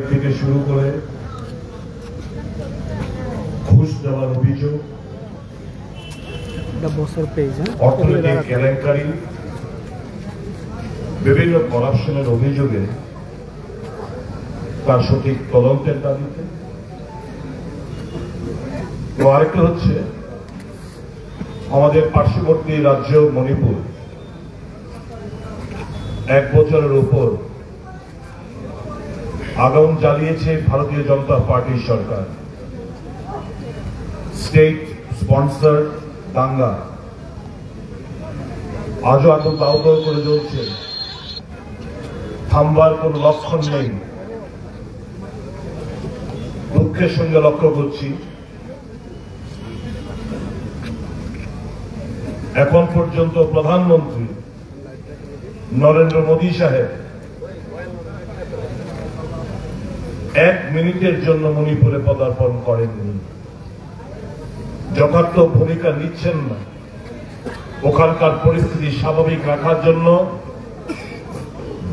থেকে শুরু করে ঘুষ দেওয়ার অভিযোগ, অর্থনৈতিক কেলেঙ্কারি, বিভিন্ন করাপশনের অভিযোগে তার সঠিক তদন্তের দাবিতে। তো আরেকটা হচ্ছে আমাদের পার্শ্ববর্তী রাজ্য মণিপুর 1 বছরের উপর আগুন জ্বালিয়েছে ভারতীয় জনতা পার্টির সরকার। স্টেট স্পন্সর দাঙ্গা আজও আগুন দাউদাউ করে চলছে, থামবার কোন লক্ষণ নেই। দুঃখের সঙ্গে লক্ষ্য করছি এখন পর্যন্ত প্রধানমন্ত্রী নরেন্দ্র মোদী সাহেব 1 মিনিটের জন্য মণিপুরে পদার্পণ করেননি, যথার্থ ভূমিকা নিচ্ছেন না। ওখানকার পরিস্থিতি স্বাভাবিক রাখার জন্য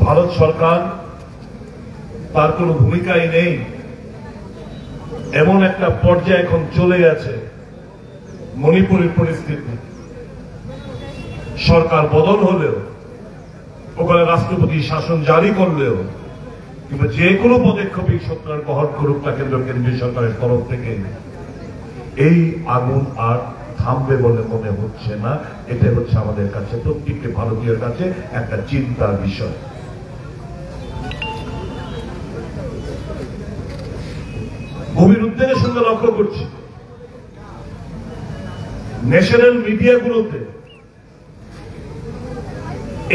ভারত সরকার তার কোনো ভূমিকাই নেই। এমন একটা পর্যায়ে এখন চলে গেছে মণিপুরের পরিস্থিতি। সরকার বদল হলেও, ওখানে রাষ্ট্রপতি শাসন জারি করলেও, কিংবা যে কোনো পদক্ষেপই সরকার গ্রহণ করুক না কেন্দ্রীয় সরকারের তরফ থেকে, এই আগুন আর থামবে বলে মনে হচ্ছে না। এটা হচ্ছে আমাদের কাছে, প্রত্যেকটি ভারতীয়ের কাছে একটা চিন্তার বিষয়। গভীর উদ্বেগের সঙ্গে লক্ষ্য করছি ন্যাশনাল মিডিয়াগুলোতে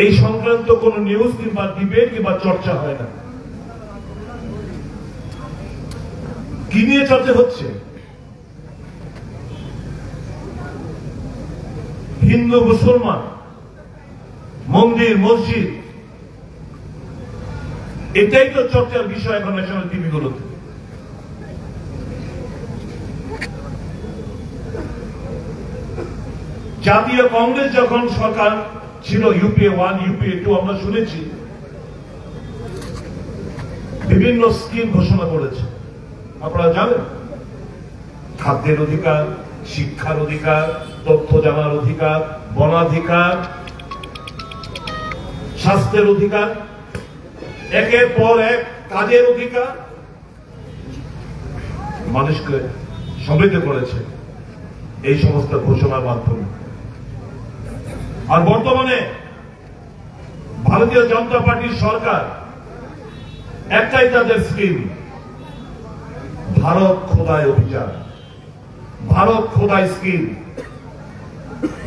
এই সংক্রান্ত কোন নিউজ কিংবা ডিবেট কিংবা চর্চা হয় না। কি নিয়ে চর্চা হচ্ছে? হিন্দু মুসলমান, মন্দির মসজিদ, এটাই তো চর্চার বিষয় এখন ন্যাশনাল টিভিগুলোতে। জাতীয় কংগ্রেস যখন সরকার ছিল, ইউপিএ 1 ইউপিএ 2, আমরা শুনেছি বিভিন্ন স্কিম ঘোষণা করেছে। আপনারা জানেন, খাদ্যের অধিকার, শিক্ষার অধিকার, তথ্য জানার অধিকার, বনাধিকার, স্বাস্থ্যের অধিকার, একের পর এক কাজের অধিকার মানুষকে সমৃদ্ধ করেছে এই সমস্ত ঘোষণার মাধ্যমে। আর বর্তমানে ভারতীয় জনতা পার্টির সরকার একটাই তাদের স্কিম, ভারত খোদাই অভিযান, ভারত খোদাই স্কিম।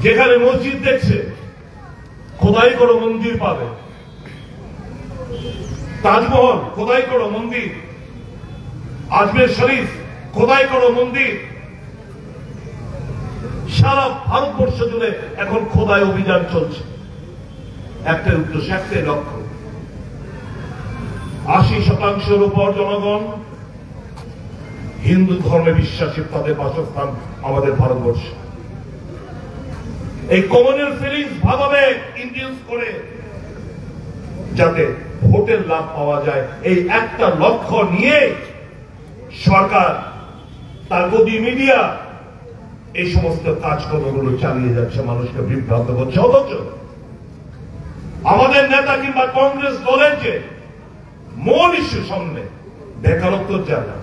যেখানে মসজিদ দেখছে খোদাই করো মন্দির পাবে, তাজমহল খোদাই করো মন্দির, আজমের শরীফ খোদাই করো মন্দির। সারা ভারতবর্ষ জুড়ে এখন খোদাই অভিযান চলছে। একটাই উদ্দেশ্য, একটাই লক্ষ্য, 80% উপর জনগণ হিন্দু ধর্মে বিশ্বাসী, তাদের বাসস্থান আমাদের ভারতবর্ষ। এই কমনের ফিলিংস ভাবে ইন্ডিউস করে যাতে ভোটের লাভ পাওয়া যায়, এই একটা লক্ষ্য নিয়ে সরকার, তার গদি মিডিয়া এই সমস্ত কাজকর্মগুলো চালিয়ে যাচ্ছে, মানুষকে বিভ্রান্ত করছে। অথচ আমাদের নেতা কিংবা কংগ্রেস দলের যে মূল ইস্যু সামনে, বেকারত্ব জানা,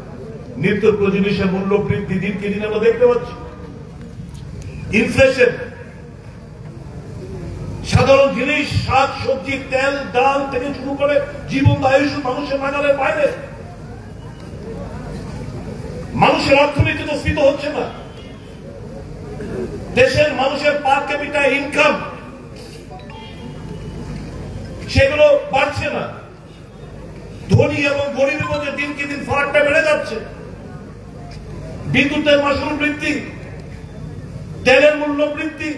নিত্য প্রয়োজনীয় মূল্য বৃদ্ধি দিনকে দিন আমরা দেখতে পাচ্ছি, ইনফ্লেশন, সাধারণ জিনিস, শাক সবজি, তেল ডাল থেকে শুরু করে জীবন আয়ুষ মানুষের নাগালের বাইরে। মানুষের অর্থনীতি তো স্থিত হচ্ছে না। দেশের মানুষের পার ক্যাপিটা ইনকাম সেগুলো বাড়ছে না। ধনী এবং গরিবের মধ্যে দিনকে দিন ফারাকটা বেড়ে যাচ্ছে। বিদ্যুতের মাশুল বৃদ্ধি, তেলের মূল্য বৃদ্ধি,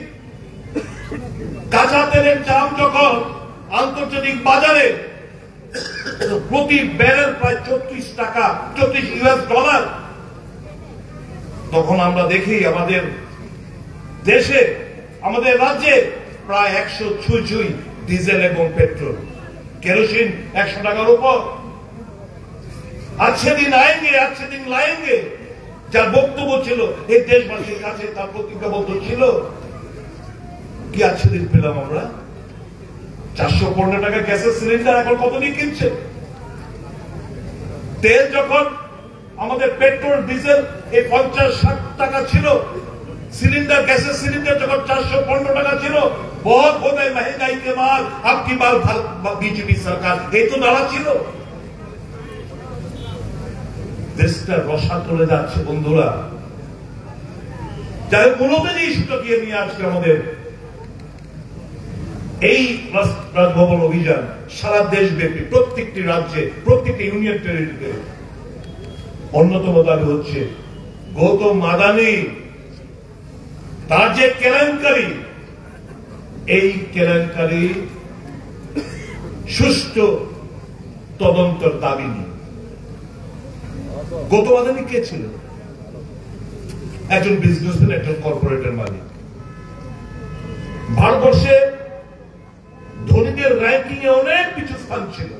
কাঁচা তেলের দাম যখন আন্তর্জাতিক বাজারে প্রতি ব্যারেল প্রায় 34 টাকা, 34 ইউএস ডলার, তখন আমরা দেখি আমাদের দেশে, আমাদের রাজ্যে প্রায় 100 ছুঁই ডিজেল এবং পেট্রোল, কেরোসিন 100 টাকার উপর। अच्छे दिन आएंगे, अच्छे दिन लाएंगे, যার বক্তব্য ছিল এই দেশবাসীর কাছে, তার প্রতিজ্ঞাবদ্ধ ছিল। কি अच्छे दिन পেলাম আমরা? 415 টাকা গ্যাসের সিলিন্ডার এখন কত দিয়ে কিনছে? তেল যখন আমাদের পেট্রোল ডিজেল এই 50-60 টাকা ছিল, सिलेंडर गैसेस सिलेंडर जब 415 টাকা ছিল, बहुत हो गए महंगाई के बाद आपकी बार बीजेपी सरकार ये तो नारा ছিল। দেশটা রসা চলে যাচ্ছে বন্ধুরা। যাই মূলধনী ইস্যুটাকে নিয়ে আজকে আমাদের এই রাজভবন অভিযান সারা দেশব্যাপী প্রত্যেকটি রাজ্যে, প্রত্যেকটি ইউনিয়ন টেরিটরিতে অন্যতম দাবি হচ্ছে গৌতম আদানি তার যে কেলেঙ্কারি, এই কেলেঙ্কারি সুষ্ঠু তদন্তের দাবি নিয়ে। গৌতম আদানি কে ছিল? একজন বিজনেসম্যান, একজন কর্পোরেটের মালিক। ভারতবর্ষে ধনীদের র্যাঙ্কিং এ অনেক কিছু স্থান ছিল।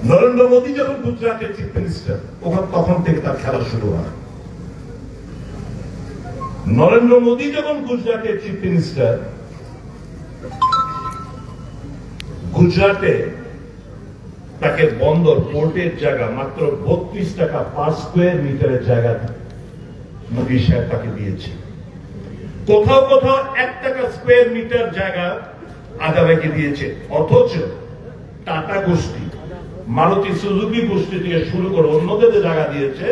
নরেন্দ্র মোদী যখন গুজরাটের চিফ মিনিস্টার, তখন থেকে তার খেলা শুরু হয়। নরেন্দ্র মোদী যখন গুজরাটের চিফ মিনিস্টার, গুজরাটে তাকে বন্দর পোর্টের জায়গা মাত্র 32 টাকা পার স্কোয়ার মিটারের জায়গা মোদী সাহেব তাকে দিয়েছে। কোথাও কোথাও 1 টাকা স্কোয়ার মিটার জায়গা আদানিকে দিয়েছে। অথচ টাটা গোষ্ঠী, মারুতি সুজুকি গোষ্ঠী থেকে শুরু করে অন্যদের জায়গা দিয়েছে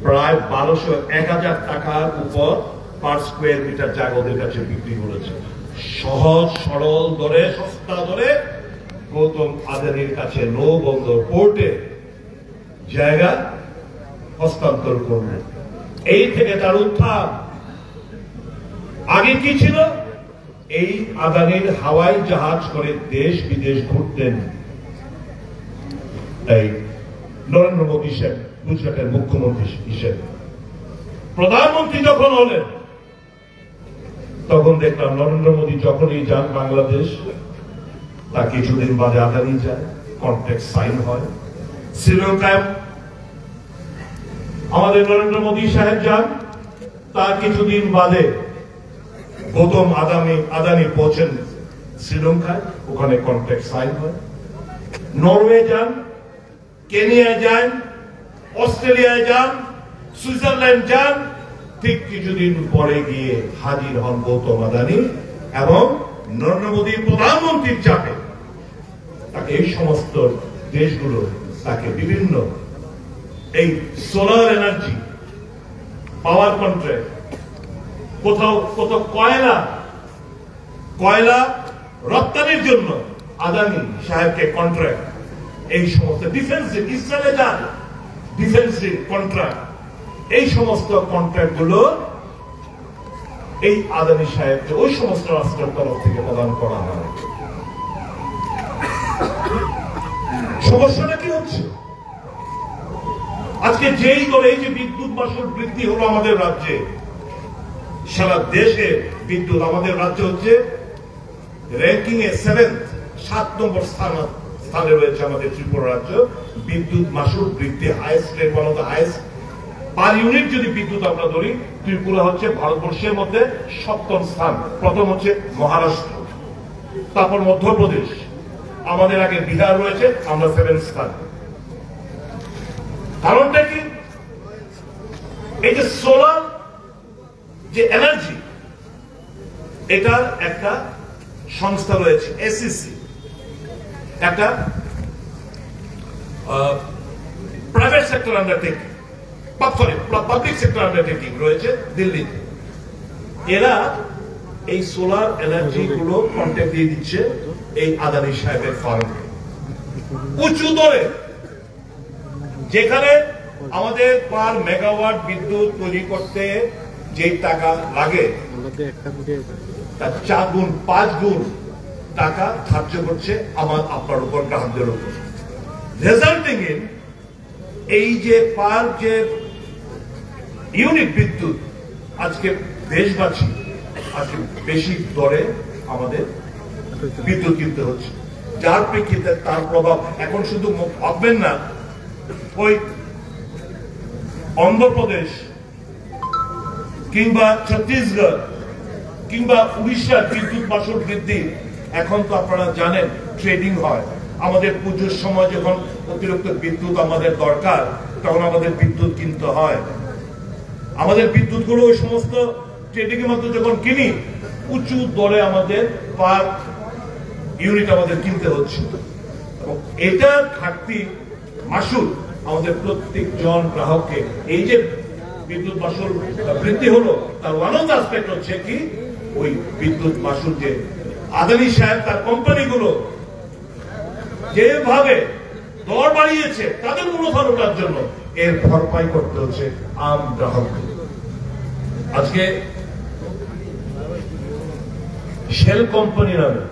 প্রায় 1200-1000 টাকার উপর পার স্কোয়ার মিটার জায়গা ওদের কাছে বিক্রি করেছে। সহজ সরল দরে, সস্তা দরে গৌতম আদানির কাছে নৌ বন্দর পোর্টে জায়গা হস্তান্তর করবে। এই থেকে তার উত্থান। আগে কি ছিল? এই আদানির হাওয়াই জাহাজ করে দেশ বিদেশ ঘুরতেন এই নরেন্দ্র মোদী সাহেব, গুজরাটের মুখ্যমন্ত্রী হিসেবে। প্রধানমন্ত্রী যখন হলেন তখন দেখলাম নরেন্দ্র মোদী যখনই যান বাংলাদেশ, তা কিছুদিন বাদে আদানি যায়, কন্ট্রাক্ট সাইন হয়। শ্রীলঙ্কায় আমাদের নরেন্দ্র মোদী সাহেব যান, তা কিছুদিন বাদে গৌতম আদানি পৌঁছেন শ্রীলঙ্কায়, ওখানে কন্ট্রাক্ট সাইন হয়। নরওয়ে যান, কেনিয়ায় যান, অস্ট্রেলিয়ায় যান, সুইজারল্যান্ড যান, ঠিক কিছুদিন পরে গিয়ে হাজির হন গৌতম আদানি এবং নরেন্দ্র মোদী প্রধানমন্ত্রীর চাপে তাকে এই সমস্ত দেশগুলো তাকে বিভিন্ন এই সোলার এনার্জি, পাওয়ার কন্ট্রাক্ট, কোথাও কোথাও কয়লা রপ্তানির জন্য আদানি সাহেবকে কন্ট্রাক্ট, এই সমস্ত ডিফেন্স, ইসরায়েলে যান ডিফেন্স কন্ট্রাক্ট, এই সমস্ত কন্ট্রাক্ট গুলো এই আদানি সাহেবকে ওই সমস্ত রাষ্ট্রের তরফ থেকে প্রদান করা হয়। সমস্যাটা কি হচ্ছে? আজকে যেই করে এই যে বিদ্যুৎ মাশুল বৃদ্ধি হলো আমাদের রাজ্যে, সারা দেশে বিদ্যুৎ, আমাদের রাজ্য হচ্ছে র্যাঙ্কিং এ 7 নম্বর স্থানে রয়েছে আমাদের ত্রিপুরা রাজ্য। বিদ্যুৎ মাশুল বৃদ্ধি highest rate, one of the highest per unit. যদি বিদ্যুৎ আমরা ধরি, ত্রিপুরা হচ্ছে ভারতবর্ষের মধ্যে 7ম স্থান। প্রথম হচ্ছে মহারাষ্ট্র, তারপর মধ্যপ্রদেশ, আমাদের আগে বিহার রয়েছে, আমরা 7th স্থান। কারণটা কি? এই যে সোলার যে এনার্জি, এটার একটা সংস্থা রয়েছে এসিসি, একটা private sector undertaking, public sector undertaking রয়েছে দিল্লিতে। এরা এই সোলার এনার্জি গুলো কন্ট্রাক্ট দিয়ে দিচ্ছে এই আদানি সাহেবের ফার্মে উঁচু দরে, যেখানে আমাদের পার মেগাওয়াট বিদ্যুৎ তৈরি করতে যে টাকা লাগে তার 4 গুণ 5 গুণ টাকা ধার্য করছে আপনার উপর, গ্রাহকদের উপর। রেজাল্টিং ইন এই যে পার যে ইউনিট বিদ্যুৎ আজকে দেশবাসী আজকে বেশি দরে আমাদের বিদ্যুৎ কিনতে হচ্ছে, যার প্রেক্ষিতে তার প্রভাব এখন শুধু ভাববেন না ওই অন্ধ্রপ্রদেশ কিংবা ছত্তিশগড় কিংবা উড়িষ্যার বিদ্যুৎ মাশুল বৃদ্ধি। এখন তো আপনারা জানেন ট্রেডিং হয়, আমাদের পুজোর সময় যখন অতিরিক্ত বিদ্যুৎ আমাদের দরকার তখন আমাদের বিদ্যুৎ কিনতে হয়। আমাদের বিদ্যুৎ গুলো ওই সমস্ত ট্রেডিং এর মধ্যে যখন কিনি উঁচু দরে আমাদের পার ইউনিট আমাদের কিনতে হচ্ছে, এবং এটা ঘাটতি মাশুল আমাদের প্রত্যেকজন গ্রাহককে। এই যে বিদ্যুৎ মাশুল বৃদ্ধি হলো তার ওয়ান অফ দ্য অ্যাসপেক্ট হচ্ছে কি ওই বিদ্যুৎ মাশুল যে আদানি সাহেব তার কোম্পানিগুলো যেভাবে দর বাড়িয়েছে তাদের মূলধন ওঠার জন্য এর ভরপাই করতে হচ্ছে আম গ্রাহককে। আজকে শেল কোম্পানি নামে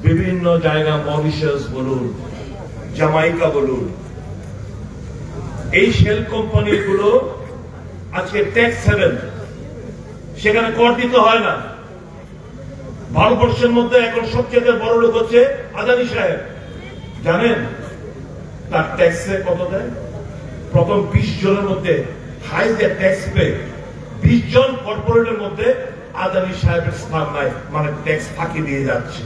বিভিন্ন জায়গা মরিশাস বলুন, জামাইকা বলুন, এই শেল কোম্পানিগুলো আজকে ট্যাক্স হেভেন, সেখানে কর দিতে হয় না। ভারতবর্ষের মধ্যে এখন সবচেয়ে বড় লোক হচ্ছে আদানি সাহেব। জানেন তার ট্যাক্সে কত দেয়? প্রথম 20 জনের মধ্যে হাইস্ট ট্যাক্স পে 20 জন কর্পোরেটের মধ্যে আদানি সাহেবের স্থান নাই, মানে ট্যাক্স ফাঁকি দিয়ে যাচ্ছে।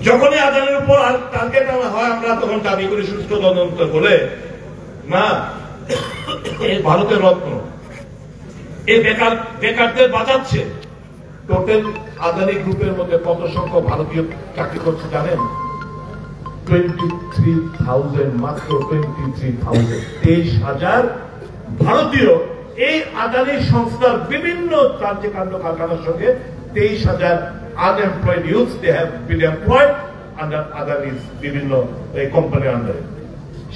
যখনই আদানির উপর টার্গেট আনা হয় আমরা তখন দাবি করি সুষ্ঠু তদন্ত বলে, না এই ভারতের রত্ন এই বেকারদের বাঁচাচ্ছে। টোটাল আদানি গ্রুপের মধ্যে কত সংখ্যক ভারতীয় চাকরি করছে জানেন? 23,000, মাত্র 23,000। 23,000 ভারতীয় এই আদানি সংস্থার বিভিন্ন কার্যকাণ্ড কারখানার সঙ্গে 23,000 unemployed youths they have been employed under Adani's বিভিন্ন কোম্পানি আন্ডারে।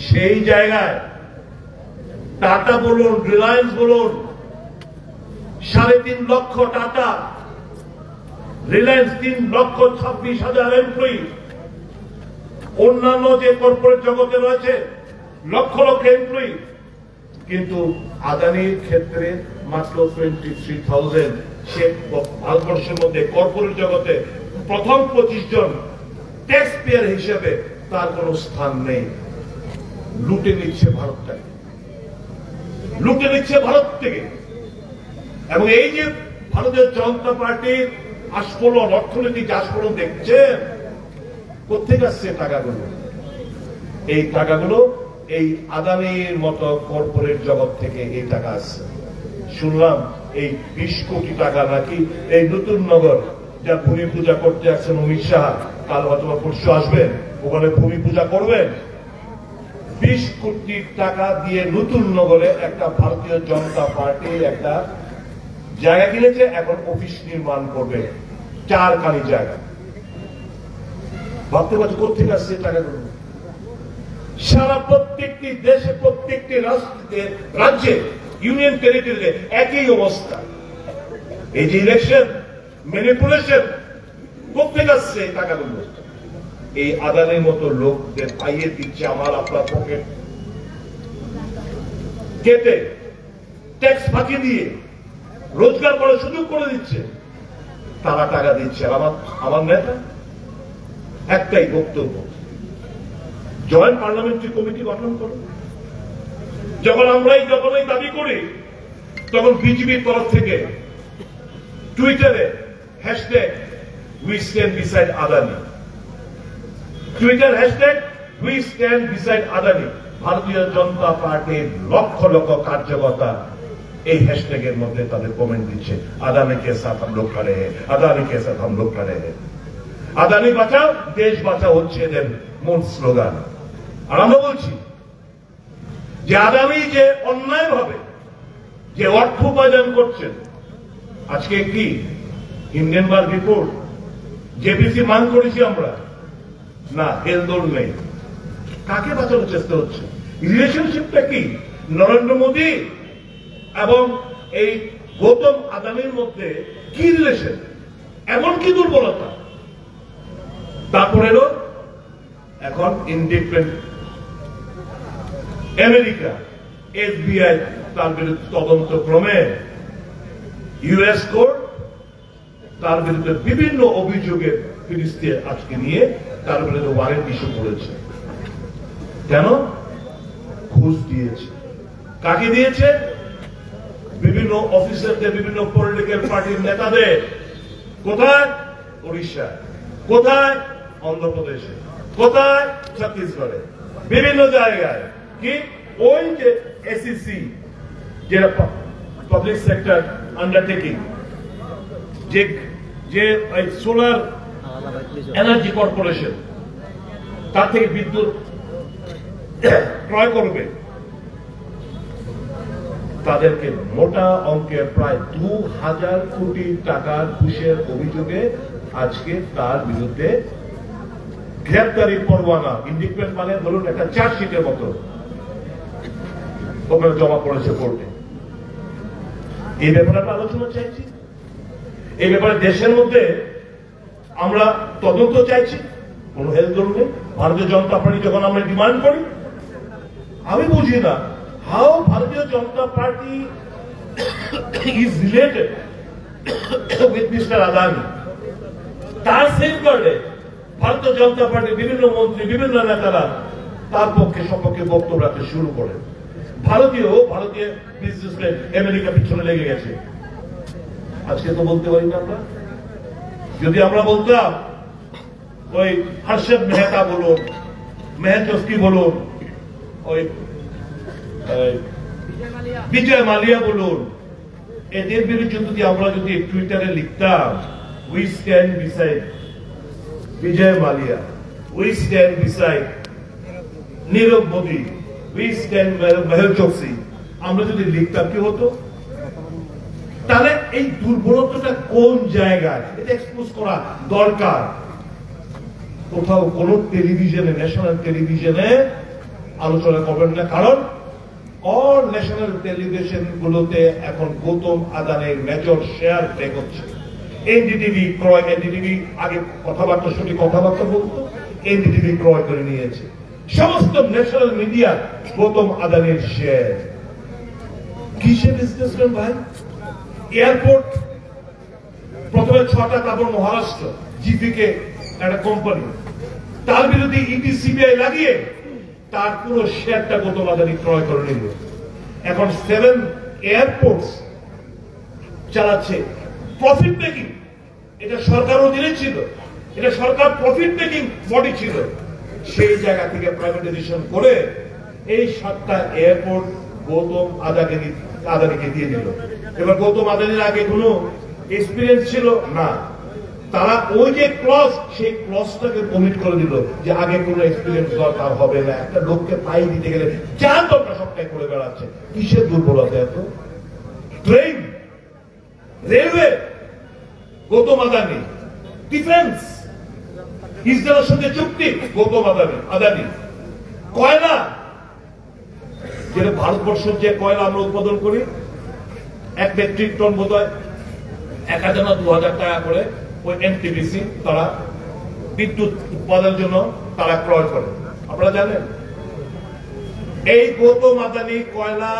সেই জায়গায় টাটা বলুন, রিলায়েন্স বলুন, 3.5 লক্ষ টাটা, রিলায়েন্স 3,26,000 এমপ্লয়ি, অন্যান্য যে কর্পোরেট জগতে রয়েছে লক্ষ লক্ষ এমপ্লয়ি, কিন্তু আদানির ক্ষেত্রে মাত্র 23,000। সে ভারতবর্ষের মধ্যে কর্পোরেট জগতে প্রথম 25 জন ট্যাক্স পেয়ার হিসেবে তার কোন স্থান নেই। লুটে নিচ্ছে ভারতটাকে, লুটে নিচ্ছে ভারত থেকে। এবং এই যে ভারতীয় জনতা পার্টির আস্ফোরণ, অর্থনৈতিক আস্ফোরণ দেখছেন, কোথেকে আসছে টাকাগুলো? এই টাকাগুলো এই আদানির মতো কর্পোরেট জগৎ থেকে এই টাকা আসছে। শুনলাম এই 20 কোটি টাকা নাকি এই নতুন নগর যা ভূমি পূজা করতে আসছেন অমিত শাহ, কাল অথবা পরশু আসবেন, ওখানে ভূমি পূজা করবেন। 20 কোটি টাকা দিয়ে নতুন নগরে একটা ভারতীয় জনতা পার্টি একটা জায়গা কিনেছে, এখন অফিস নির্মাণ করবে 4 কানি জায়গা। ভাবতে পারছি কোথেকে আসছে টাকাগুলো? সারা প্রত্যেকটি দেশে, প্রত্যেকটি রাজ্যে, ইউনিয়ন টেরিটরিতে একই অবস্থা। এই যে ইলেকশন ম্যানিপুলেশন, কোথেকে আসছে এই টাকাগুলো? এই আদানির মতো লোকদের পাইয়ে দিচ্ছে আমার আপনার পকেট কেটে, ট্যাক্স ফাঁকি দিয়ে রোজগার করার সুযোগ করে দিচ্ছে, তারা টাকা দিচ্ছে। আমার নেতা একটাই বক্তব্য, জয়েন্ট পার্লামেন্টারি কমিটি গঠন করুন। যখন যখনই দাবি করি তখন বিজেপির তরফ থেকে টুইটারে hashtag we stand beside Adani, Twitter hashtag we stand beside Adani. ভারতীয় জনতা পার্টির লক্ষ লক্ষ কার্যকর্তা এই হ্যাশট্যাগের মধ্যে তাদের কমেন্ট দিচ্ছে, আদানি কে সাথ হাম লোগ খড়ে হ্যাঁ, আদানি কে সাথ হাম লোগ খড়ে হ্যাঁ। আদানি বাঁচাও, দেশ বাঁচাও হচ্ছে এদের মূল স্লোগান। আর আমরা বলছি যে আদানি যে অন্যায় ভাবে যে অর্থ উপার্জন করছেন, আজকে কি হিন্ডেনবার্গ রিপোর্ট জেপিসি মান করেছি আমরা না, হেলদোল নেই। কাকে বাঁচানোর চেষ্টা হচ্ছে? রিলেশনশিপটা কি নরেন্দ্র মোদী এবং এই গৌতম আদানির মধ্যে কি রিলেশন? এমন কি দুর্বলতা? তারপরে এখন ইন্ডিপেন্ডেন্ট আমেরিকা FBI তার বিরুদ্ধে তদন্ত ক্রমে US কোর্ট তার বিরুদ্ধে বিভিন্ন অভিযোগে ফিরিস্তি আজকে নিয়ে তার উপরে ওয়ারেন্ট ইস্যু করেছে। কেন? ঘুষ দিয়েছে। কাকে দিয়েছে? বিভিন্ন অফিসারদের, বিভিন্ন পলিটিক্যাল পার্টির নেতাদের। কোথায়? উড়িষ্যা। কোথায়? অন্ধ্রপ্রদেশে। কোথায়? ছত্তিশগড়ে। বিভিন্ন জায়গায়। কি ওই যে এসইসি, যেটা পাবলিক সেক্টর আন্ডারটেকিং, যে সোলার এনার্জি কর্পোরেশন, তার থেকে বিদ্যুৎ ক্রয় করবে, তাদেরকে মোটা অঙ্কের প্রায় 2000 কোটি টাকার ঘুষের অভিযোগে আজকে তার বিরুদ্ধে গ্রেপ্তারি পরোয়ানা, ইন্ডিকমেন্ট মানে ধরুন একটা চার্জশিটের মতো ওখানে জমা পড়েছে কোর্টে। এই ব্যাপারে আমরা আলোচনা চাইছি। এই ব্যাপারে দেশের মধ্যে আমরা তদন্ত চাইছি। কোন হেলদোল নেই। ভারতীয় জনতা পার্টি যখন আমরা ডিমান্ড করি, আমি বুঝি না how Bharatiya Janata Party is related with mister Adani. তার সেফগার্ডে ভারতীয় জনতা পার্টির বিভিন্ন মন্ত্রী, বিভিন্ন নেতারা তার পক্ষে সপক্ষে বক্তব্য রাখতে শুরু করেন। ভারতীয় বিজনেসম্যান আমেরিকা পিছনে লেগে গেছে। আজকে তো বলতে পারি না আমরা। যদি আমরা বলতাম ওই হর্ষদ মেহতা বলুন, মেহতস্কি বলুন, ওই বিজয় মালিয়া বলুন, এদের বিরুদ্ধে যদি আমরা টুইটারে লিখতাম we stand beside Vijay Mallya, we stand beside Nirav Modi, we stand Mehul Choksi, আমরা যদি লিখতাম কি হতো? তাহলে এই দুর্বলতাটা কোন জায়গায়, এটা এক্সপোজ করা দরকার। কোথাও কোন টেলিভিশনে, ন্যাশনাল টেলিভিশনে আলোচনা করবেন না, কারণ অল ন্যাশনাল টেলিভিশন গুলোতে এখন গৌতম আদানির মেজর শেয়ার টেক হচ্ছে। এনডিটিভি ক্রয়, এনডিটিভি আগে সঠিক কথাবার্তা বলতো, এনডিটিভি ক্রয় করে নিয়েছে। সমস্ত ন্যাশনাল মিডিয়া গৌতম আদানির শেয়ার। কিসে বিজনেসম্যান ভাই? এয়ারপোর্ট প্রথমে 6টা কাপড় মহারাষ্ট্র জিপিকে একটা কোম্পানি, তার বিরুদ্ধে ইডি সিবিআই লাগিয়ে তার পুরো শেয়ারটা গৌতম আদানি ক্রয় করে নিল। এখন 7 এয়ারপোর্টস চালাচ্ছে প্রফিট মেকিং। এটা সরকার অধীনে ছিল, এটা সরকার প্রফিট মেকিং বডি ছিল। সেই জায়গা থেকে প্রাইভেটাইজেশন করে এই 7টা এয়ারপোর্ট গৌতম আদানিকে দিয়ে দিল। এবার গৌতম আদানির আগে কোনো এক্সপিরিয়েন্স ছিল না, তারা ওই যে ক্লজ, সেই ক্লজটাকে কমিট করে দিল যে আগে কোনো এক্সপিরিয়েন্স দরকার হবে না। একটা লোককে পাই দিতে গেলে যা দরকার সবটাই করে বেড়াচ্ছে। কিসের দুর্বলতা এত? Train, railway Gautam Adani, defence ইসরায়েলের সঙ্গে চুক্তি গৌতম আদানি, কয়লা, যেটা ভারতবর্ষের যে কয়লা আমরা উৎপাদন করি 1 মেট্রিক টন বোধ হয় 1000 না 2000 টাকা করে ওই এনটিপিসি তারা বিদ্যুৎ উৎপাদনের জন্য তারা ক্রয় করে। আপনারা জানেন এই গৌতম আদানি কয়লা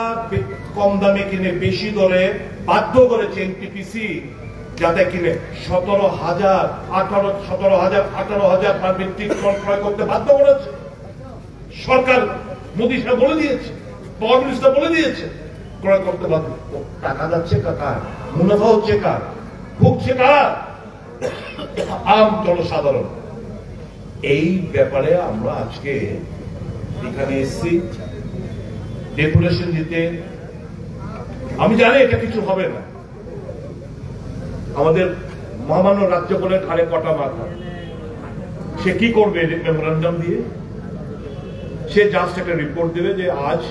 কম দামে কিনে বেশি দরে বাধ্য করেছে এনটিপিসি, যাতে কিনে 17,000 পার মেট্রিক টন ক্রয় করতে বাধ্য করেছে। সরকার মোদী সাহেব বলে দিয়েছে, পাওয়ার মিনিস্টার বলে দিয়েছে ক্রয় করতে বাধ্য। টাকা যাচ্ছে কার? মুনাফা হচ্ছে কার? ভুগছে কার? আম জনসাধারণ। এই ব্যাপারে আমরা আজকে এখানে এসেছি ডেপুটেশন দিতে। আমি জানি এটা কিছু হবে না। আমাদের মহামান্য রাজ্যপালের ঘাড়ে কটা মাথা, সে কি করবে মেমোরেন্ডাম দিয়ে? সে জাস্ট একটা रिपोर्ट देवे যে आज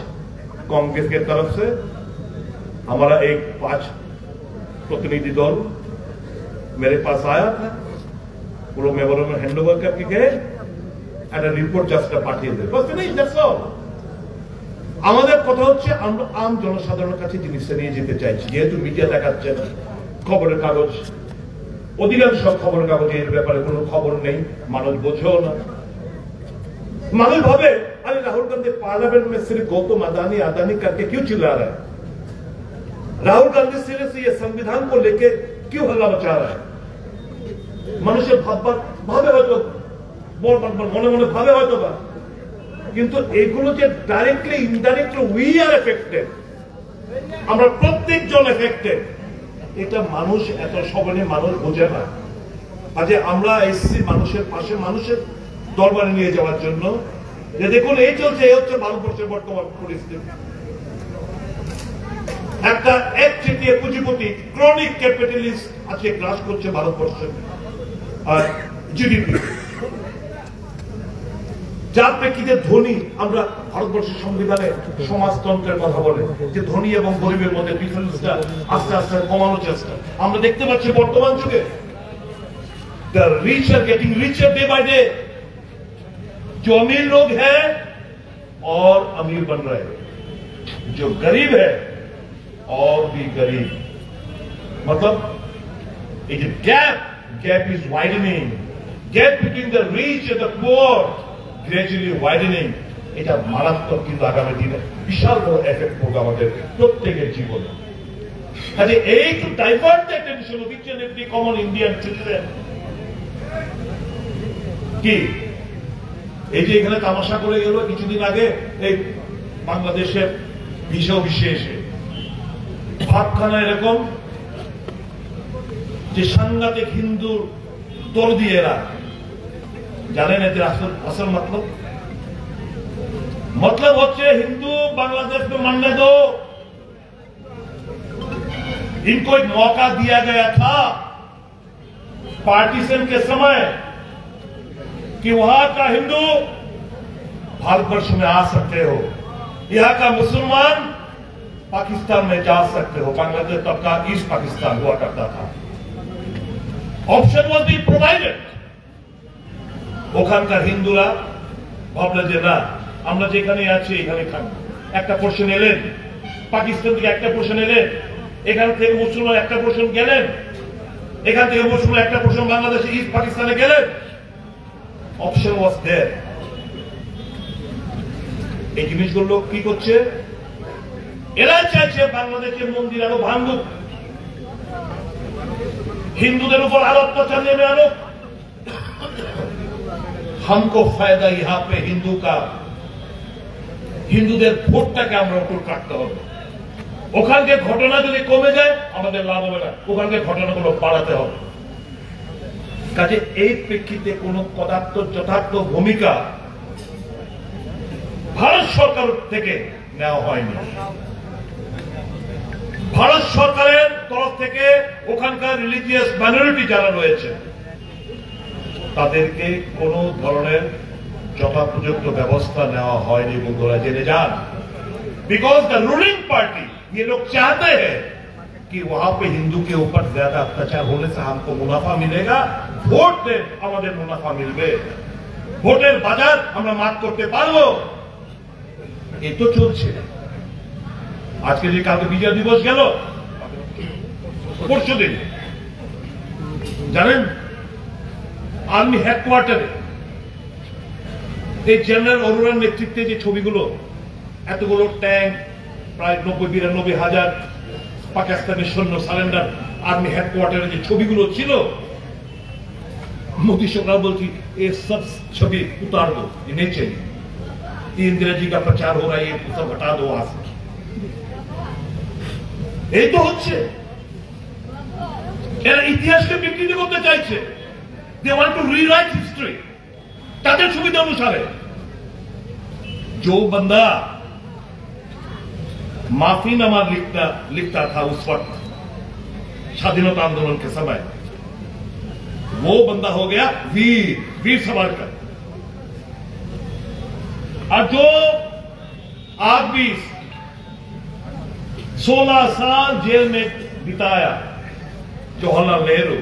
कांग्रेस के तरफ से हमारा एक 5 प्रतिनिधि दल मेरे पास आया था, पूरा मेमोरेंडम हैंड ओवर करके गए, একটা রিপোর্ট জাস্ট পাঠিয়ে দেবে, বাস ফিনিশ, দ্যাটস অল। আমাদের কথা হচ্ছে আমরা আম জনসাধারণের কাছে জিনিসটা নিয়ে যেতে চাইছি। যেহেতু মিডিয়া দেখাচ্ছে না, খবরের কাগজ, অধিকাংশ খবরের কাগজে এর ব্যাপারে কোনো খবর নেই, মানুষ বোঝেও না। মানুষ ভাবে अरे राहुल गांधी पार्लियामेंट में सिर्फ गौतम अदानी करके क्यों चिल्ला रहा है? राहुल गांधी सिर्फ ये संविधान को लेके क्यों हल्ला मचा रहा है? মানুষের ভাবে হয়তো মনে মনে ভাবে হয়তো বা, কিন্তু এগুলো যে directly indirectly we are affected, আমরা প্রত্যেকজন এফেক্টেড, এটা মানুষ এত সবাই মানুষ বোঝে না। আজ আমরা এসছি মানুষের পাশে, মানুষের দরবারে নিয়ে যাওয়ার জন্য, যে দেখুন এই চলছে, এই হচ্ছে ভারতবর্ষের বর্তমান পরিস্থিতি। একটা একচেটিয়া পুঁজিপতি ক্রনিক ক্যাপিটালিস্ট আজকে গ্রাস করছে ভারতবর্ষের আর জিডিপি, যার প্রেক্ষিতে ধনী, আমরা ভারতবর্ষের সংবিধানে সমাজতন্ত্রের কথা বলে যে ধনী এবং গরিবের মধ্যে ডিফারেন্সটা আস্তে আস্তে কমানোর চেষ্টা আমরা দেখতে পাচ্ছি বর্তমান যুগে। The rich are getting richer day by day। जो अमीर लोग हैं और अमीर बन रहे हैं, जो गरीब है और भी गरीब, मतलब एक gap is widening, gap between the rich and the poor gradually widening। এটা মারাত্মক, কিন্তু আগামী দিনে বিশাল বড় এফেক্ট পড়বে আমাদের প্রত্যেকের জীবনে। কাজে এই to divert the attention of each and every common Indian citizen, কি এই যে এখানে তামাশা করে গেল কিছুদিন আগে এই বাংলাদেশের ভিসা বিশেষে ভাতখানা এরকম যে সাংঘাতিক হিন্দু দরদি এরা, জানেন এদের আসল मतलब হচ্ছে हिंदू बांग्लादेश में मानने दो। इनको एक मौका दिया गया था पार्टीशन के समय कि वहां का हिंदू भारतवर्ष में आ सकते हो, यहां का मुसलमान पाकिस्तान में जा सकते हो। बांग्लादेश तब का ईस्ट पाकिस्तान हुआ करता था। Option was be provided. ওখানকার হিন্দুরা ভাবলো যে না, আমরা যেখানে আছি এখানে থাকবো। একটা পোর্শন এলেন পাকিস্তান থেকে, একটা পোর্শন এলেন এখান থেকে, মুসলমান একটা পোর্শন গেলেন এখান থেকে, মুসলমান একটা পোর্শন বাংলাদেশে ইস্ট পাকিস্তানে গেলেন। Option was there. এই জিনিসগুলো কি করছে, এরা চাইছে বাংলাদেশের মন্দির আরো ভাঙুক, হিন্দুদের উপর আরো অত্যাচার নেমে আনুক। हमको फायदा यहां पे हिंदू का, হিন্দুদের ভোটটাকে আমরা অটুট রাখতে হবে। ওখানকার ঘটনা যদি কমে যায় আমাদের লাভ হবে না, ওখানকার ঘটনাগুলো বাড়াতে হবে। কাজে এই প্রেক্ষিতে কোন যথার্থ ভূমিকা ভারত সরকার থেকে নেওয়া হয়নি। ভারত সরকারের তরফ থেকে ওখানকার রিলিজিয়াস মাইনরিটি যারা রয়েছে তাদেরকে কোন ধরনের যথাপযুক্ত ব্যবস্থা নেওয়া হয়নি। বন্ধুরা জেনে যান, बिकॉज द रूलिंग पार्टी ये लोग चाहते हैं कि वहां पे हिंदू के ऊपर ज्यादा अत्याचार होने से हमको मुनाफा मिलेगा, ভোট দে আমাদের মুনাফা মিলবে, ভোটের বাজার আমরা মাত করতে পারবো। এই তো চলছে। আজকে যে কালকে বিজয় দিবস গেল, পরশুদিন জানেন আর্মি হেডকোয়ার্টারে এই জেনারেল অরোরার নেতৃত্বে যে ছবিগুলো, এতগুলো ট্যাঙ্ক, প্রায় 90-92 হাজার পাকিস্তানের সৈন্য সারেন্ডার, आर्मी हेडक्वार्टर जो छवि ছিল मोदी सरकार बोलती ये सब छवि उतार दो, ये नहीं चाहिए, ये इंदिरा जी का प्रचार हो रहा है, ये सब हटा दो वहां से। এই তো হচ্ছে, এরা ইতিহাসকে বিকৃত করতে চাইছে। They want to rewrite history তাদের সুবিধা অনুসারে। जो बंदा माफीनामा लिखता था उस वक्त स्वाधीनता आंदोलन के समय, वो बंदा हो गया वीर सावरकर। और जो आदमी 16 साल जेल में बिताया जवाहरलाल नेहरू,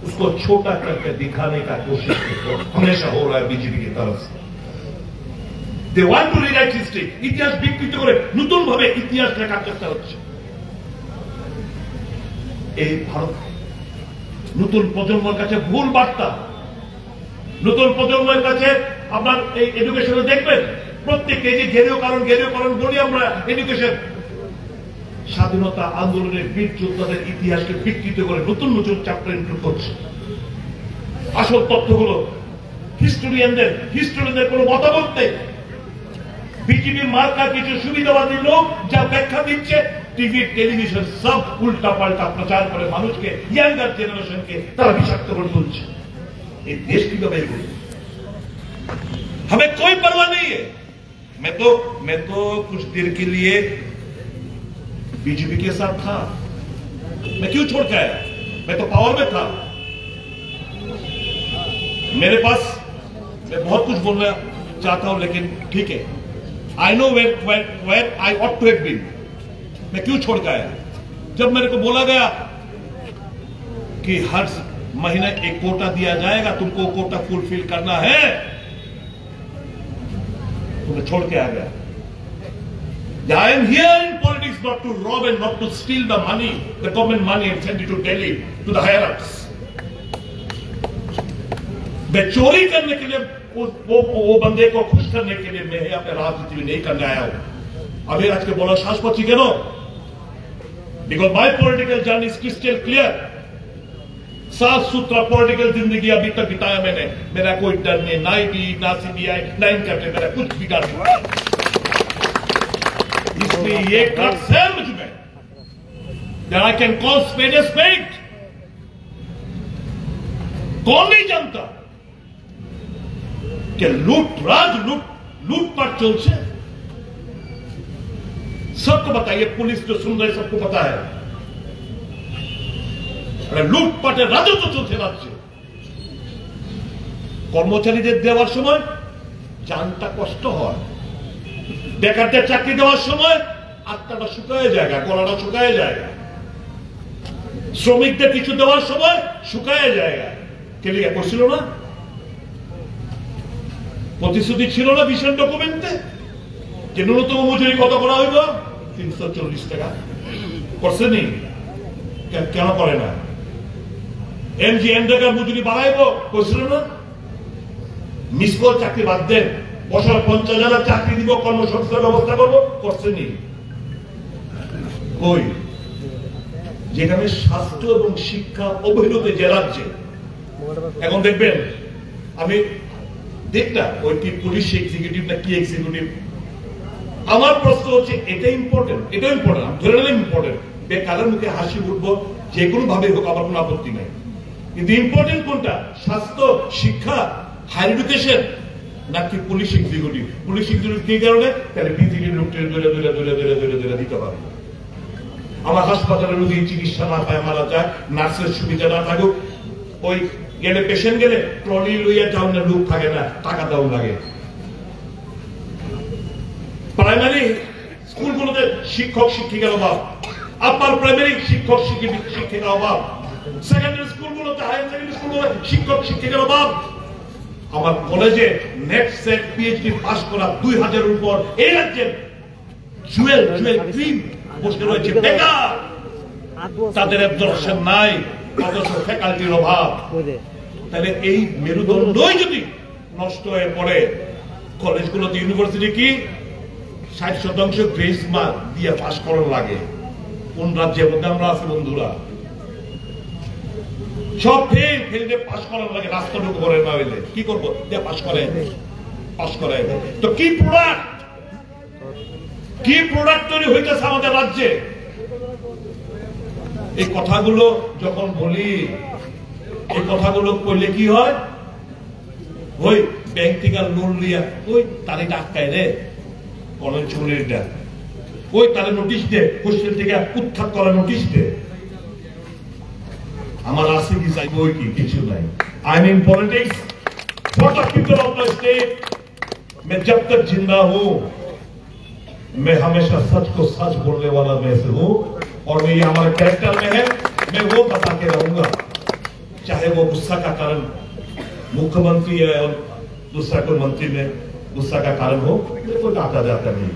उसको छोटा करके दिखाने का कोशिश हमेशा हो रहा है बीजेपी की तरफ से। They want to rewrite history, ইতিহাস বিকৃত করে নতুন ভাবে ইতিহাস লেখার চেষ্টা হচ্ছে। এই ভারত নতুন প্রজন্মের কাছে ভুল বার্তা। নতুন প্রজন্মের কাছে আপনার এই এডুকেশনে দেখবেন প্রত্যেককে যে গেরীয় কারণ বলি আমরা, এডুকেশন স্বাধীনতা আন্দোলনের বীর যোদ্ধাদের ইতিহাসকে বিকৃত করে নতুন নতুন চ্যাপ্টার ইনক্লুড করছে। আসল তথ্যগুলো হিস্টোরিয়ানদের কোনো মতামত নেই। বিজেপি মার্কা কিছু সুবিধাবাদী লোক যা ব্যাখ্যা দিচ্ছে, টিভি টেলিভিশন সব উল্টা পাল্টা প্রচার করে মানুষকে, ইয়াঙ্গার জেনারেশনকে তারা বিষাক্ত করে তুলছে। ये देश की कमाई को हमें कोई परवाह नहीं है। मैं तो कुछ देर के लिए बीजेपी के साथ था, मैं क्यों छोड़ के आया? मैं तो पावर में था, मेरे पास मैं बहुत कुछ बोलना चाहता हूं, लेकिन ठीक है, I know where I ought to have been. मैं क्यों छोड़ के आया? जब मेरे को बोला गया कि हर महीने एक कोटा दिया जाएगा, तुमको कोटा फुलफिल करना है, तो मैं छोड़ के आ गया। I am here in politics not to rob and not to steal the money, the government money, and send it to Delhi to the higher ups. मैं चोरी करने के लिए वो बंदे को खुश करने के लिए मैं यहाँ पे राजनीति में नहीं करने आया हूं। अभी आज के बोला श्वास पची के no, because my political journey is crystal clear. साफ सुथरा पॉलिटिकल जिंदगी अभी तक बिताया मैंने। मेरा कोई डर नहीं, ना ईडी, ना सीबीआई, ना इनकम, मेरा कुछ बिगाड़ नहीं। इसलिए ये गट्स है मुझ में, that I can call spade a spade। कौन नहीं जानता कि लूटपाट चलছে? सबको बताइए, पुलिस जो सुन रहे सबको पता है, লুটপাটের রাজত্ব চলছে রাজ্যে। কর্মচারীদের দেওয়ার সময় জানটা কষ্ট হয়, বেকারদের চাকরি দেওয়ার সময় আত্মাটা শুকায় জায়গা, গলাটা শুকায় জায়গা, শ্রমিকদের কিছু দেওয়ার সময় শুকায় জায়গা। কেলিয়া করছিল না, প্রতিশ্রুতি ছিল না ভিশন ডকুমেন্টে যে ন্যূনতম মজুরি কত করা হইব? 340 টাকা। করছে নি? কেন করে না? এমজি এনরেগার মজুরি বাড়াইব, করছিল না? মিস কল চাকরি বাদ দেন, বছর 50,000 চাকরি দিব, কর্মসংস্থান ব্যবস্থা করবো, করছে নি? কই? যেখানে স্বাস্থ্য এবং শিক্ষা অবহেলিত যে রাজ্যে, এখন দেখবেন আমি দেখটা ওই কি পুলিশ এক্সিকিউটিভ না কি এক্সিকিউটিভ, আমার প্রশ্ন হচ্ছে এটা ইম্পর্টেন্ট, এটাও ইম্পর্টেন্ট, ধরে নিলাম ইম্পর্টেন্ট, বেকারের মুখে হাসি উঠবো যে কোনো ভাবে হোক, আমার কোনো আপত্তি নাই, কিন্তু ইম্পর্টেন্ট কোনটা? স্বাস্থ্য, শিক্ষা, হায়ার এডুকেশন নাকি পুলিশ এক্সিকিউটিভ? পুলিশ এক্সিকিউটিভ কি কারণে? তাহলে বিজিবির লোকটা ধরে ধরে ধরে ধরে ধরে ধরে দিতে পারে। আমার হাসপাতালে রোগী চিকিৎসা না পায়, মারা যায়, নার্সের সুবিধা না থাকুক, ওই গেলে পেশেন্ট গেলে ট্রলি লইয়া যাও না, লোক থাকে না, টাকা দাও লাগে। প্রাইমারি স্কুলগুলোতে শিক্ষক শিক্ষিকার অভাব, আপার প্রাইমারি শিক্ষক শিক্ষিকার অভাব, সেকেন্ডারি স্কুলগুলোতে, হায়ার সেকেন্ডারি স্কুলগুলোতে শিক্ষক শিক্ষিকার অভাব। আমার কলেজে নেট সেট পিএইচডি পাস করা 2000 এর উপর এই রাজ্যের জুয়েল ক্রিম বসে রয়েছে বেকার, তাদের অ্যাবজর্পশন নাই, অথচ ফ্যাকাল্টির অভাব। তাহলে এই মেরুদণ্ডই যদি নষ্ট হয়ে পড়ে, কলেজগুলোতে ইউনিভার্সিটি কি 60% গ্রেস মার্ক দিয়ে পাস করার লাগে? কোন রাজ্যের মধ্যে আমরা আছি বন্ধুরা? সব ফেল দিয়ে পাস করার লাগে, রাস্তাটুকু করে না হইলে কি করবো? পাস করে। তো কি প্রোডাক্ট তৈরি হইতেছে আমাদের রাজ্যে? এই কথাগুলো যখন বলি, এই কথাগুলো করলে কি হয়? ওই ব্যাংক থেকে লোন লিয়া ওই তারিখ আটকায় রে, কলেজ ছুরিটা ওই তারা নোটিশ দে, হোস্টেল থেকে উত্থাপ করা নোটিশ দে। আমার আছে কি চাইবো? ওই কি কিছু নাই। I am in politics for the people of the state. मैं जब तक जिंदा हूं, मैं हमेशा सच को सच बोलने वाला मैं से हूं, और मैं ये हमारे कैरेक्टर में है, मैं वो बता के रहूंगा, चाहे वो गुस्सा का कारण मुख्यमंत्री है और दूसरा कोई मंत्री में गुस्सा का कारण हो, मेरे को आता जाता नहीं।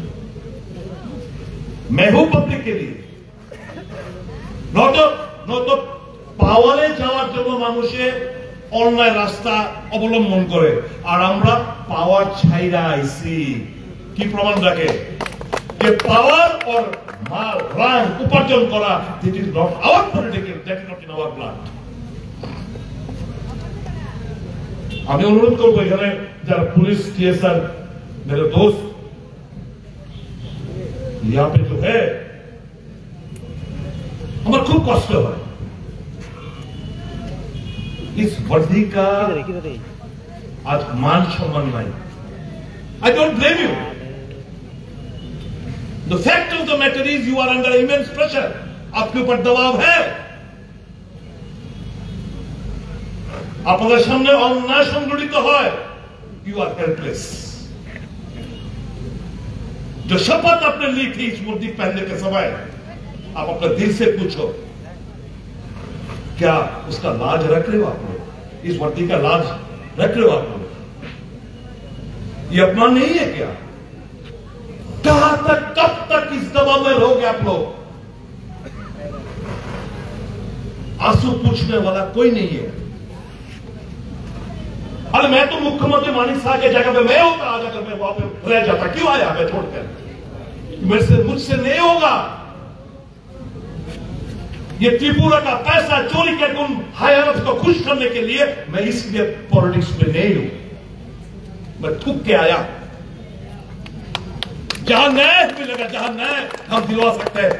मैं हूं पब्लिक के लिए, নয়তো পাওয়ারে যাওয়ার জন্য মানুষে অন্যায় রাস্তা অবলম্বন করে, আর আমরা পাওয়ার ছাইরা আইছি। কি প্রমাণ রাখে যে পাওয়ার और মাল রান উপার্জন করা, this is not our political, that is not in our blood. আমি অনুরোধ করবো এখানে যারা पुलिस टीएसआर मेरे दोस्त यहाँ पे जो है हमारा खूब कष्ट है इस वर्दी का आज मान सम्मान नहीं। I don't blame you. The fact of the matter is you are under immense pressure. आपके ऊपर दबाव है। আপনাদের সামনে অন্যায় সংগঠিত হয়, you are helpless। जो शपथ आपने ली थी इस वर्दी पहनने के समय, आप अपने दिल से पूछो क्या उसका लाज रख रहे हो आप लोग? इस वर्दी का लाज रख रहे हो आप लोग? ये अपमान नहीं है क्या? कहां तक कब तक इस दबाव में रहोगे आप लोग? आंसू पूछने वाला कोई नहीं है। अरे मैं तो मुख्यमंत्री मानिक साहब की जगह पे मैं होता, आज अगर मैं वहां पे रह जाता, क्यों आया मैं छोड़कर? मुझसे नहीं होगा। ये त्रिपुरा का पैसा चोरी करके उन हायरत को खुश करने के लिए मैं इसलिए पॉलिटिक्स में नहीं हूं। मैं थूक के आया। जहां न्याय मिलेगा, जहां न्याय हम दिलवा सकते हैं,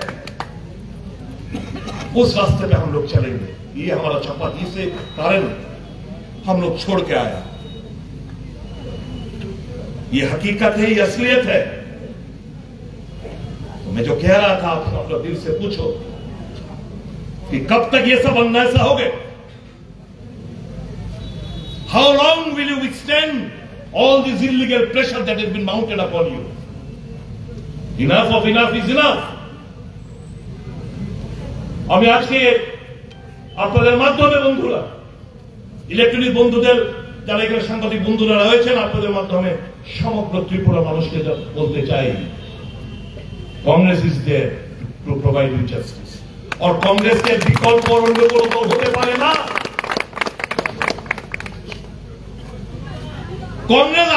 उस रास्ते पे हम लोग चलेंगे। ये हमारा शपथ, इसे कारण हम लोग छोड़ के आया। ये हकीकत है, ये असलियत है। तो मैं जो कह रहा था, आप अपने दिल से पूछो कि कब तक ये सब अन्याय सहोगे? How long will you withstand all this illegal pressure that has been mounted upon you? Enough of enough is enough. আমি আজকে আপনাদের মাধ্যমে বন্ধুরা, ইলেকট্রনিক বন্ধুদের, যারা এখানে সাংবাদিক বন্ধুরা রয়েছেন, আপনাদের মাধ্যমে সমগ্র ত্রিপুরা মানুষকে বলতে চাই, Congress is there to provide you justice. और कांग्रेस के विकल्प और অন্য কোনো দল হতে পারে না। कांग्रेस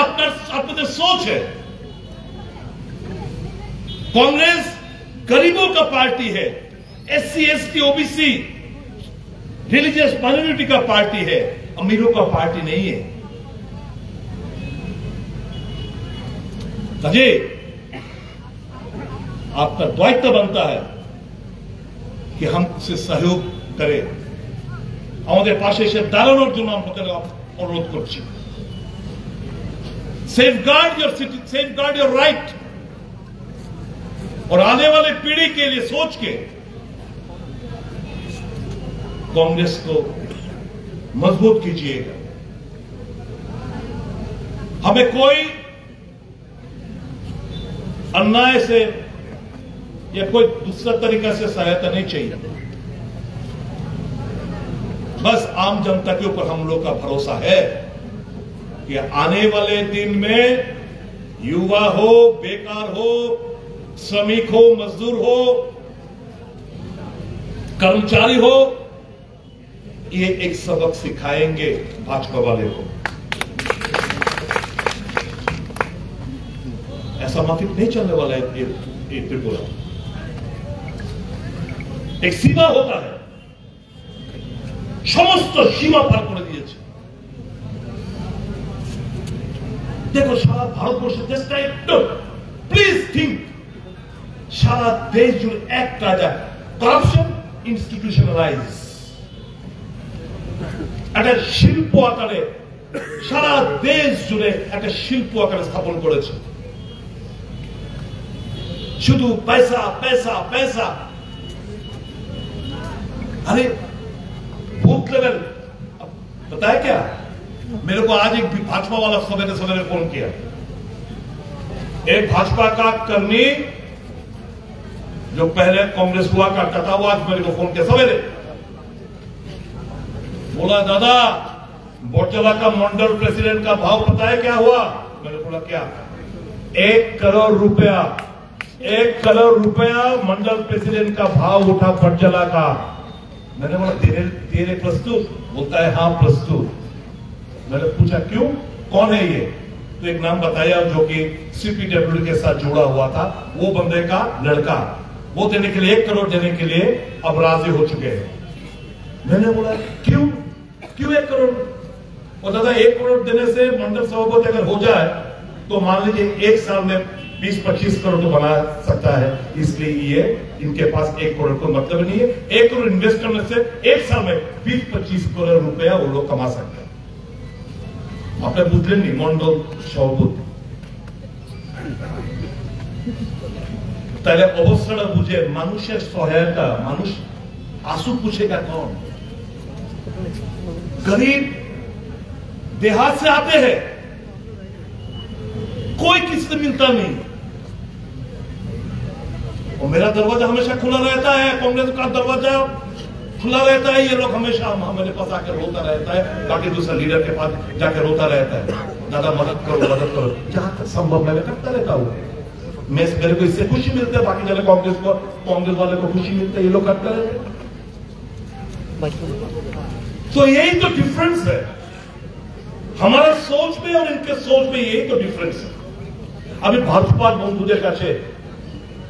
আপনাদের सोच है। कांग्रेस गरीबों का पार्टी है, SC ST OBC religious minority का पार्टी है, अमीरों का पार्टी नहीं है। কাজে आपका दायित्व बनता है कि हम उससे सहयोग करें। আমাদের পাশে এসে দাঁড়ানোর জন্য আপনাদের অনুরোধ করছি। सेफगार्ड योर राइट और आने वाले पीढ़ी के लिए सोच के कांग्रेस को मजबूत कीजिएगा। हमें कोई अन्याय से या कोई दूसरा तरीका से सहायता नहीं चाहिए। बस आम जनता के ऊपर हम लोग का भरोसा है कि आने वाले दिन में युवा हो, बेकार हो, श्रमिक हो, मजदूर हो, कर्मचारी हो, ये एक सबक सिखाएंगे भाजपा वाले को। ऐसा माफिक नहीं चलने वाला है ये त्रिपुरा। एक सीमा होता है, समस्त सीमा पार कर दिए। देखो सारा भारतवर्ष देशটা একটু প্লিজ থিঙ্ক, সারা দেশ জুড়ে একটা করাপশন ইনস্টিটিউশনালাইজ, একটা শিল্প আকারে সারা দেশ জুড়ে একটা শিল্প আকারে স্থাপন করেছে। শুধু पैसा पैसा पैसा। अरे बूथ लेवल, पता है क्या, मेरे को आज एक भाजपा वाला सवेरे सवेरे फोन किया। एक भाजपा का कर्मी जो पहले कांग्रेस हुआ करता था, वो आज मेरे को फोन किया सवेरे, बोला दादा बोटला का मंडल प्रेसिडेंट का भाव पता है क्या हुआ? मैंने बोला क्या? 1 करोड़ रुपया, 1 करोड़ रुपया मंडल प्रेसिडेंट का भाव उठा बटजला का। मैंने बोला तेरे प्रस्तुत? बोलता है हाँ प्रस्तुत। मैंने पूछा क्यों, कौन है ये? तो एक नाम बताया जो कि CPWD के साथ जुड़ा हुआ था, वो बंदे का लड़का, वो देने के लिए 1 करोड़ देने के लिए अब राजी हो चुके हैं। मैंने बोला क्यों 1 करोड़? और दादा 1 करोड़ देने से मंडल सभापति अगर हो जाए तो मान लीजिए 1 साल में 20-25 करोड़ तो बना सकता है। इसलिए ये इनके पास 1 करोड़ को मतलब नहीं है। 1 करोड़ इन्वेस्ट करने से 1 साल में 20-25 करोड़ रुपया वो लोग कमा सकते हैं। आपने बुझलें मंडल सभापति তাহলে অবস্থাটা বুঝে মানুষের সহায়তা মানুষ आंसू पूछेगा कौन? गरीब देहात से आते हैं, कोई किससे मिलता नहीं और मेरा दरवाजा हमेशा खुला रहता है, कांग्रेस का दरवाजा खुला रहता है। ये लोग हमेशा मेरे पास आकर रोता रहता है, बाकी दूसरा लीडर के पास जाकर रोता रहता है, दादा मदद करो मदद करो। जहां तक संभव मैं करता रहता हूं। मेरे को इससे खुशी मिलती है, बाकी जगह कांग्रेस वाले को खुशी मिलती है, ये लोग करते रहते हैं। तो यही तो डिफरेंस है हमारा सोच में और इनके सोच में, यही तो डिफरेंस है। আমি ভারতবাদ বন্ধুদের কাছে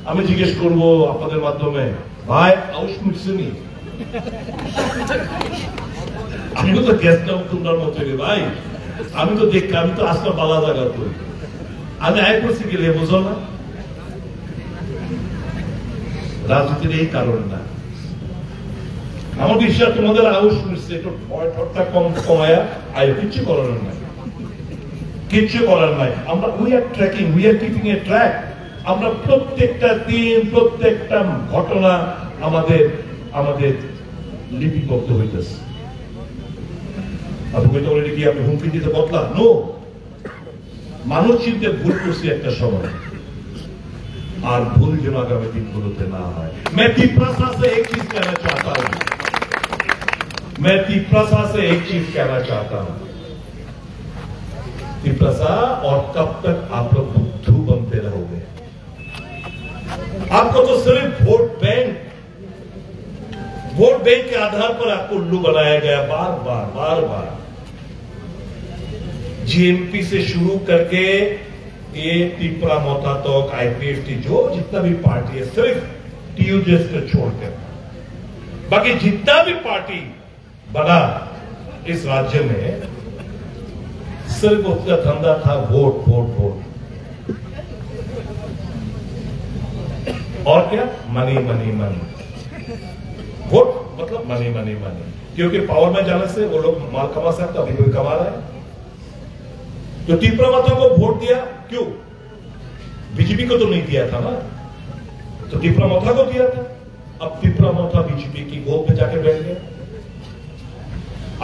আমি জিজ্ঞেস করব আপনাদের মাধ্যমে, ভাই আউশভিটসনি আমি তো গেস্ট হাউস তোমরা মতো রে ভাই, আমি তো দেখি, আমি তো আসলে বালা জায়গা তো আমি আয় করছি গেলে বুঝো না, রাজনীতির এই কারণ না। আমার বিশ্বাস তোমাদের আউশভিটসে একটু ঠট্টা কমায়া আয় কিচ্ছু করার নাই, কিচ্ছু করার নাই। আমরা we are tracking, we are keeping A track. আমরা প্রত্যেকটা দিন প্রত্যেকটা ঘটনা আমাদের আমাদের লিপিবদ্ধ হইতেছে। আপনি তো অলরেডি কি আপনি হুমকি দিতে বদলা নো, মানুষ চিনতে ভুল করছি একটা সময়, আর ভুল যেন আগামী দিনগুলোতে না হয়। मैं तिपरासा से एक चीज कहना चाहता हूं, मैं तिपरासा से एक चीज कहना चाहता हूं, तिपरासा और कब तक आप लोग बुद्धू बनते रहोगे? आपको तो सिर्फ वोट बैंक के आधार पर आपको उल्लू बनाया गया बार बार। जीएमपी से शुरू करके ये तिपरा मोता तक आईपीएफटी जो जितना भी पार्टी है, सिर्फ टीयूजेस को छोड़कर बाकी जितना भी पार्टी बना इस राज्य में, सिर्फ उसका धंधा था वोट वोट वोट, और क्या मनी मनी मनी। वोट मतलब मनी मनी मनी, क्योंकि पावर में जाने से वो लोग माल कमा सकते, अभी कोई कमा रहा है। तो तिपरा माता को वोट दिया क्यों? बीजेपी को तो नहीं दिया था ना, तो तिपरा माता को दिया था। अब तिपरा माता बीजेपी की गोद में जाके बैठ गया।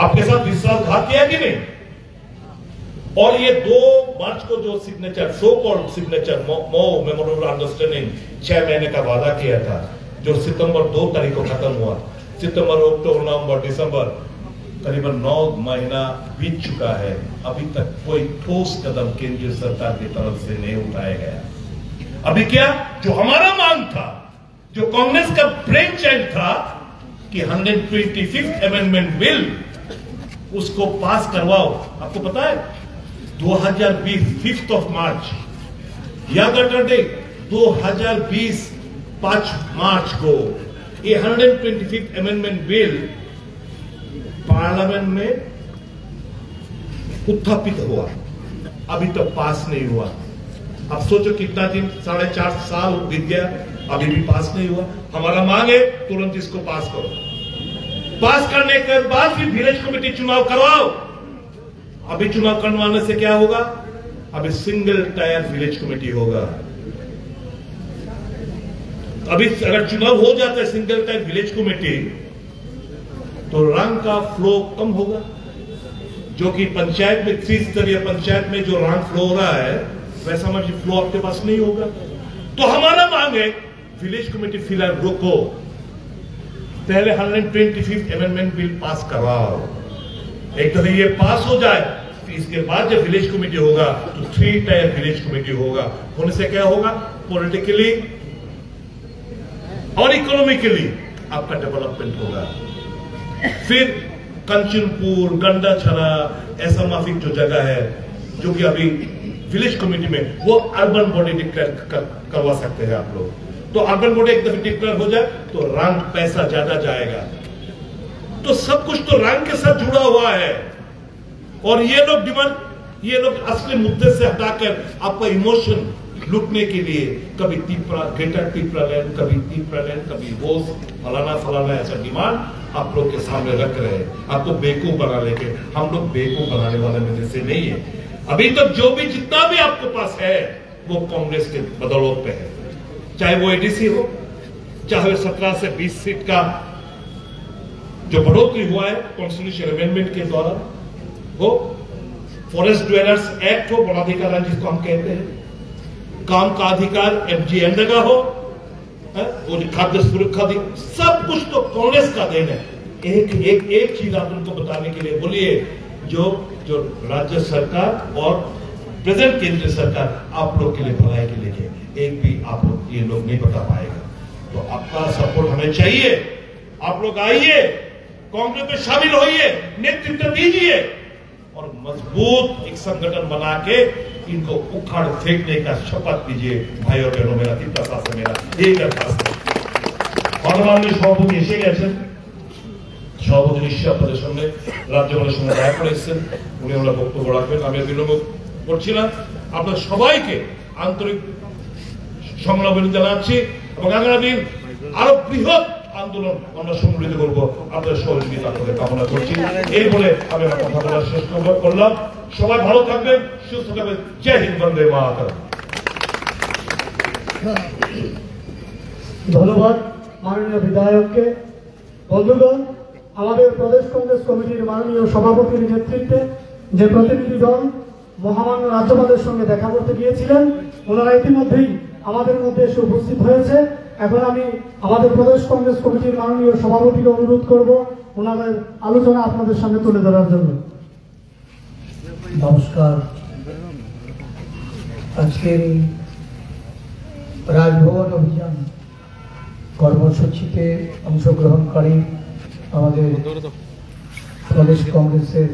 आपके साथ विश्वासघात किया कि नहीं? और ये 2 मार्च को जो signature, so called signature memorandum understanding 6 महीने का वादा किया था, जो सितंबर 2 तारीख को खत्म हुआ। सितंबर, अक्टूबर, नवंबर, दिसंबर, करीबन 9 महीना बीत चुका है, अभी तक कोई ठोस कदम केंद्रीय सरकार की तरफ से नहीं उठाया गया। अभी क्या, जो हमारा मांग था, जो कांग्रेस का ब्रेन चाइल्ड था कि 125th अमेंडमेंट बिल उसको पास करवाओ। आपको पता है 2020 5th ऑफ मार्च, याद रखना डेट, 2020 5 मार्च को ये 125th अमेंडमेंट बिल पार्लियामेंट में उत्थापित हुआ, अभी तक पास नहीं हुआ। अब सोचो कितना दिन, 4.5 साल बीत गया, अभी भी पास नहीं हुआ। हमारा मांग है तुरंत इसको पास करो। पास करने के बाद फिर विलेज कमेटी चुनाव करवाओ। अभी चुनाव करवाने से क्या होगा? अभी सिंगल टायर विलेज कमेटी होगा। अभी अगर चुनाव हो जाता है सिंगल टायर विलेज कमेटी, तो रंग का फ्लो कम होगा, जो कि पंचायत में 3 स्तरीय पंचायत में जो रंग फ्लो हो रहा है वैसा मर्जी फ्लो आपके पास नहीं होगा। तो हमारा मांग है विलेज कमेटी फिलहाल रोको, पहले 125th अमेंडमेंट बिल पास करवाओ। एक तरह ये पास हो जाए, इसके बाद जब विलेज कमेटी होगा तो 3 टायर विलेज कमेटी होगा। होने से क्या होगा? पॉलिटिकली और इकोनॉमिकली आपका डेवलपमेंट होगा। फिर कंचनपुर, गंडाछड़ा, ऐसा माफिक जो जगह है जो कि अभी विलेज कमेटी में, वो अर्बन बॉडी डिक्लेयर करवा सकते हैं आप लोग। तो अर्बन बॉडी एक दफे डिक्लेयर हो जाए तो रंग पैसा ज्यादा जाएगा। तो सब कुछ तो रंग के साथ जुड़ा हुआ है। और ये लोग असली मुद्दे से हटाकर आपका इमोशन लूटने के लिए कभी ग्रेटर टीपरालैंड, कभी टीपरालैंड, कभी वो फलाना ऐसा डिमांड आप लोग के सामने रख रहे हैं, आपको बेवकूफ बना लेके। हम लोग बेवकूफ बनाने वाले में से नहीं है। अभी तक जो भी जितना भी आपके पास है वो कांग्रेस के बदौलत पे है, चाहे वो एडीसी हो, चाहे 17 से 20 सीट का जो बढ़ोतरी हुआ है कॉन्स्टिट्यूशन अमेंडमेंट के द्वारा हो, फॉरेस्ट ड्वेलर्स एक्ट हो, वनाधिकार जिसको हम कहते हैं, काम का अधिकार FGNREGA हो, वो खाद्य सुरक्षा दी, सब कुछ तो कांग्रेस का देन है। एक चीज आप उनको बताने के लिए बोलिए, जो राज्य सरकार और प्रेजेंट केंद्र सरकार आप लोग के लिए भलाई के लिए एक भी आप लोग ये लोग नहीं बता पाएगा। तो आपका सपोर्ट हमें चाहिए। आप लोग आइए, कांग्रेस में शामिल होइए, नेतृत्व दीजिए और मजबूत एक संगठन बना के इनको उखाड़ फेंकने का शपथ लीजिए। भाई और बहनों, मेरा तीव्रता से मेरा एक दरखास्त है। माननीय सभापति এসে গেছেন, সভাপতি নিশ্চয় আপনাদের সঙ্গে রাজ্যপালের সঙ্গে দেখা করেছেন, উনি ওনার বক্তব্য রাখবেন। আমি বিলম্ব করছি না, আপনার সবাইকে আন্তরিক সংগ্রাম জানাচ্ছি এবং আগামী আরো বৃহৎ আন্দোলন আমরা সংগঠিত করবো, আপনাদের সহযোগিতা আপনাদের কামনা করছি। এই বলে আমি আমার কথা বলা শেষ করলাম। সবাই ভালো থাকবেন, সুস্থ থাকবেন। জয় হিন্দ, বন্দে মাতরম। ধন্যবাদ মাননীয় বিধায়ককে। বন্ধুগণ, আমাদের প্রদেশ কংগ্রেস কমিটির মাননীয় সভাপতির নেতৃত্বে যে প্রতিনিধি দল মহামান্য রাজ্যপালের সঙ্গে দেখা করতে গিয়েছিলেন, ওনারা ইতিমধ্যেই আমাদের মধ্যে এসে উপস্থিত হয়েছে। এখন আমি আমাদের প্রদেশ কংগ্রেস কমিটির মাননীয় সভাপতিকে অনুরোধ করব ওনাদের আলোচনা আপনাদের সামনে তুলে ধরার জন্য। নমস্কার। আজকের এই রাজভবন অভিযান কর্মসূচিতে অংশগ্রহণকারী আমাদের প্রদেশ কংগ্রেসের